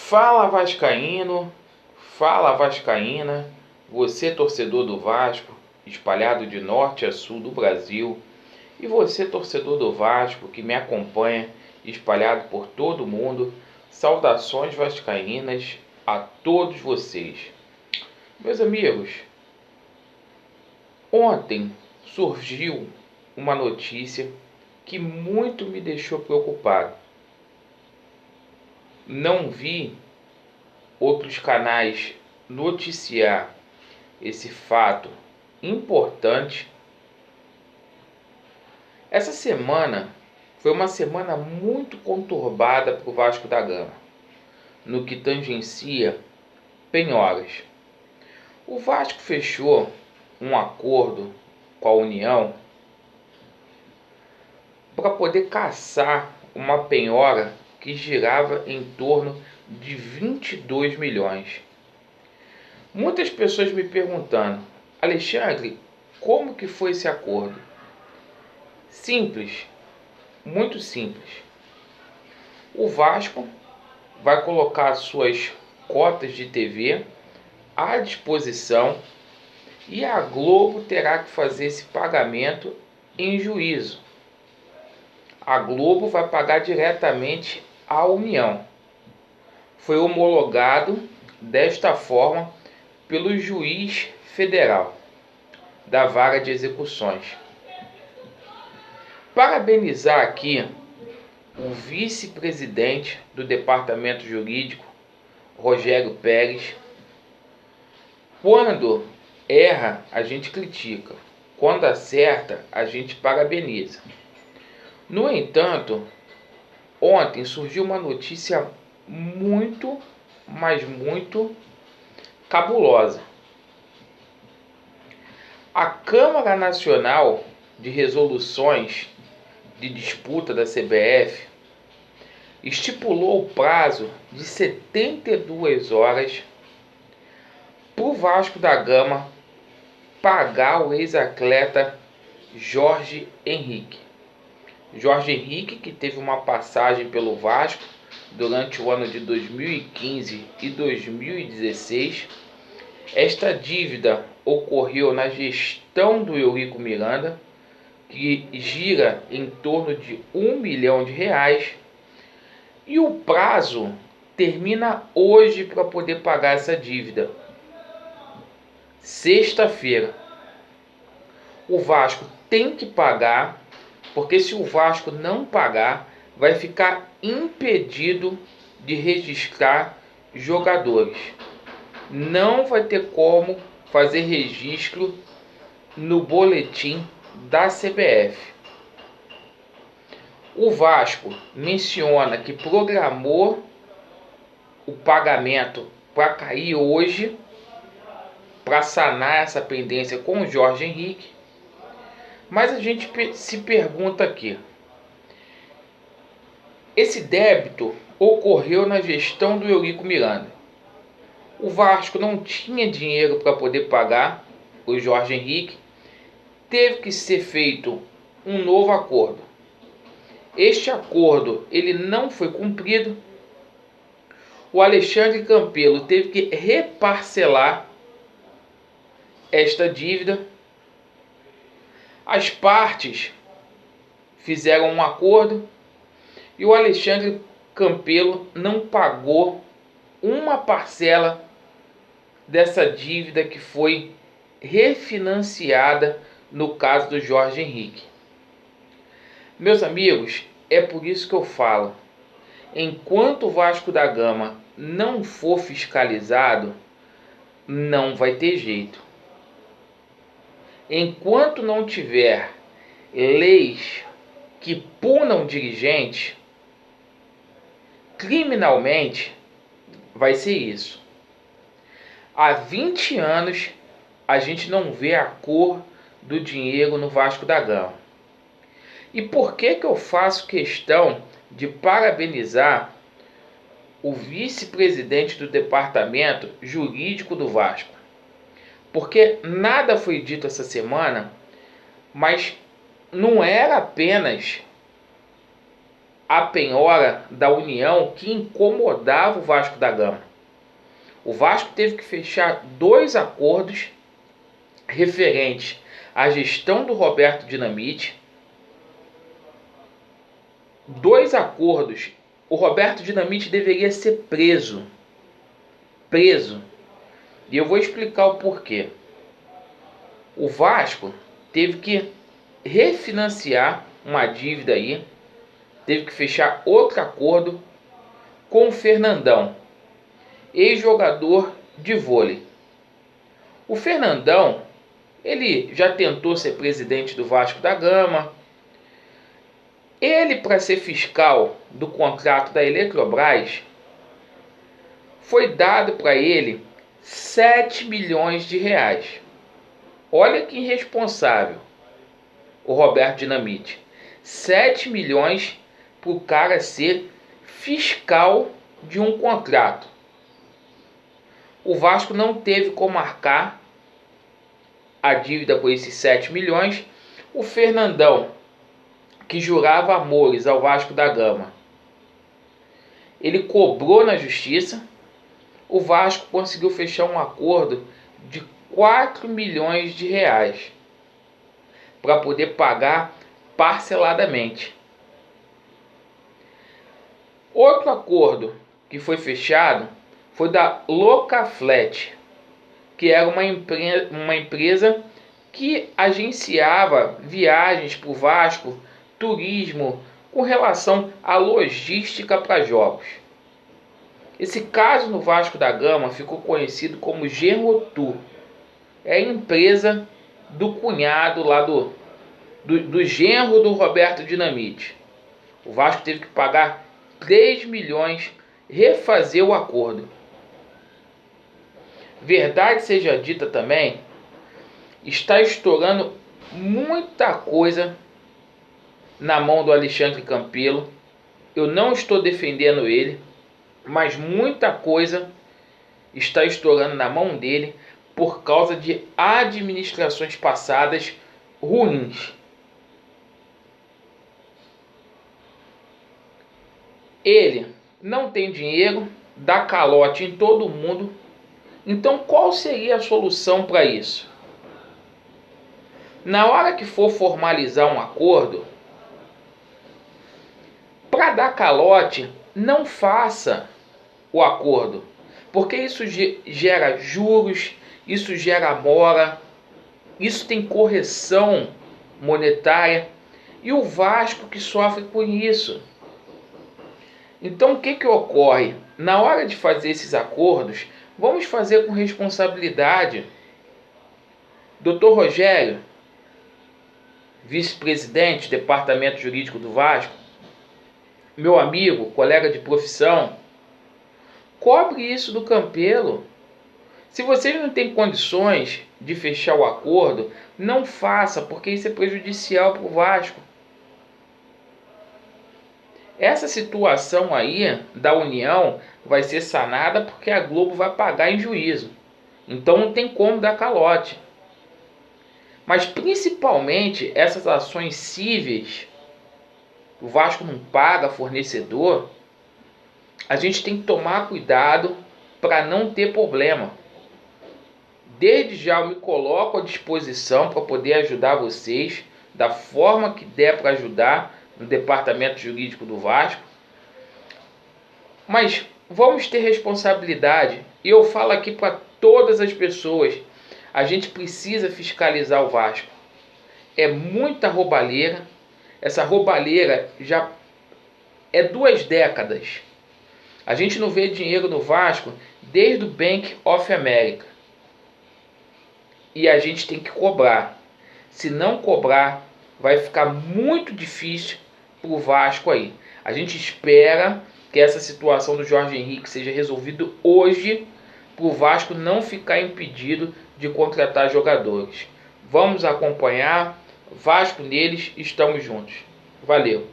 Fala vascaíno, fala vascaína, você torcedor do Vasco, espalhado de norte a sul do Brasil, e você torcedor do Vasco que me acompanha, espalhado por todo o mundo, saudações vascaínas a todos vocês. Meus amigos, ontem surgiu uma notícia que muito me deixou preocupado. Não vi outros canais noticiar esse fato importante. Essa semana foi uma semana muito conturbada para o Vasco da Gama, no que tangencia penhoras. O Vasco fechou um acordo com a União para poder caçar uma penhora que girava em torno de 22 milhões. Muitas pessoas me perguntando: Alexandre, como que foi esse acordo? Simples, muito simples. O Vasco vai colocar suas cotas de TV à disposição e a Globo terá que fazer esse pagamento em juízo. A Globo vai pagar diretamente à União. Foi homologado desta forma pelo juiz federal da Vara de Execuções. Parabenizar aqui o vice-presidente do Departamento Jurídico, Rogério Pérez. Quando erra, a gente critica. Quando acerta, a gente parabeniza. No entanto, ontem surgiu uma notícia muito, mas muito cabulosa. A Câmara Nacional de Resoluções de Disputa da CBF estipulou o prazo de 72 horas para o Vasco da Gama pagar o ex-atleta Jorge Henrique. Jorge Henrique, que teve uma passagem pelo Vasco durante o ano de 2015 e 2016. Esta dívida ocorreu na gestão do Eurico Miranda, que gira em torno de R$1 milhão, e o prazo termina hoje para poder pagar essa dívida. Sexta-feira. O Vasco tem que pagar, porque se o Vasco não pagar, vai ficar impedido de registrar jogadores. Não vai ter como fazer registro no boletim da CBF. O Vasco menciona que programou o pagamento para cair hoje, para sanar essa pendência com o Jorge Henrique. Mas a gente se pergunta aqui: esse débito ocorreu na gestão do Eurico Miranda. O Vasco não tinha dinheiro para poder pagar o Jorge Henrique. Teve que ser feito um novo acordo. Este acordo ele não foi cumprido. O Alexandre Campelo teve que reparcelar esta dívida. As partes fizeram um acordo e o Alexandre Campelo não pagou uma parcela dessa dívida que foi refinanciada no caso do Jorge Henrique. Meus amigos, é por isso que eu falo: enquanto o Vasco da Gama não for fiscalizado, não vai ter jeito. Enquanto não tiver leis que punam dirigentes criminalmente, vai ser isso. Há 20 anos a gente não vê a cor do dinheiro no Vasco da Gama. E por que eu faço questão de parabenizar o vice-presidente do Departamento Jurídico do Vasco? Porque nada foi dito essa semana, mas não era apenas a penhora da União que incomodava o Vasco da Gama. O Vasco teve que fechar 2 acordos referentes à gestão do Roberto Dinamite. 2 acordos. O Roberto Dinamite deveria ser preso. E eu vou explicar o porquê. O Vasco teve que refinanciar uma dívida aí, teve que fechar outro acordo com o Fernandão, ex-jogador de vôlei. O Fernandão, ele já tentou ser presidente do Vasco da Gama. Ele, para ser fiscal do contrato da Eletrobras, foi dado para ele 7 milhões de reais. Olha que irresponsável o Roberto Dinamite. 7 milhões para o cara ser fiscal de um contrato. O Vasco não teve como arcar a dívida por esses 7 milhões. O Fernandão, que jurava amores ao Vasco da Gama, ele cobrou na justiça. O Vasco conseguiu fechar um acordo de 4 milhões de reais para poder pagar parceladamente. Outro acordo que foi fechado foi da Locaflet, que era uma empresa que agenciava viagens para o Vasco, turismo, com relação à logística para jogos. Esse caso no Vasco da Gama ficou conhecido como Genrotur. É a empresa do cunhado lá do genro do Roberto Dinamite. O Vasco teve que pagar 3 milhões, refazer o acordo. Verdade seja dita também, está estourando muita coisa na mão do Alexandre Campelo. Eu não estou defendendo ele, mas muita coisa está estourando na mão dele por causa de administrações passadas ruins. Ele não tem dinheiro, dá calote em todo mundo. Então qual seria a solução para isso? Na hora que for formalizar um acordo, para dar calote, não faça o acordo, porque isso gera juros, isso gera mora, isso tem correção monetária, e o Vasco que sofre com isso. Então o que ocorre? Na hora de fazer esses acordos, vamos fazer com responsabilidade. Dr. Rogério, vice-presidente do Departamento Jurídico do Vasco, meu amigo, colega de profissão, cobre isso do Campelo. Se vocês não têm condições de fechar o acordo, não faça, porque isso é prejudicial para o Vasco. Essa situação aí da União vai ser sanada porque a Globo vai pagar em juízo. Então não tem como dar calote. Mas principalmente essas ações cíveis, o Vasco não paga fornecedor, a gente tem que tomar cuidado para não ter problema. Desde já eu me coloco à disposição para poder ajudar vocês da forma que der para ajudar no departamento jurídico do Vasco. Mas vamos ter responsabilidade. E eu falo aqui para todas as pessoas, a gente precisa fiscalizar o Vasco. É muita roubalheira. Essa roubalheira já é 2 décadas. A gente não vê dinheiro no Vasco desde o Bank of America. E a gente tem que cobrar. Se não cobrar, vai ficar muito difícil para o Vasco aí. A gente espera que essa situação do Jorge Henrique seja resolvida hoje, para o Vasco não ficar impedido de contratar jogadores. Vamos acompanhar. Vasco neles, estamos juntos. Valeu!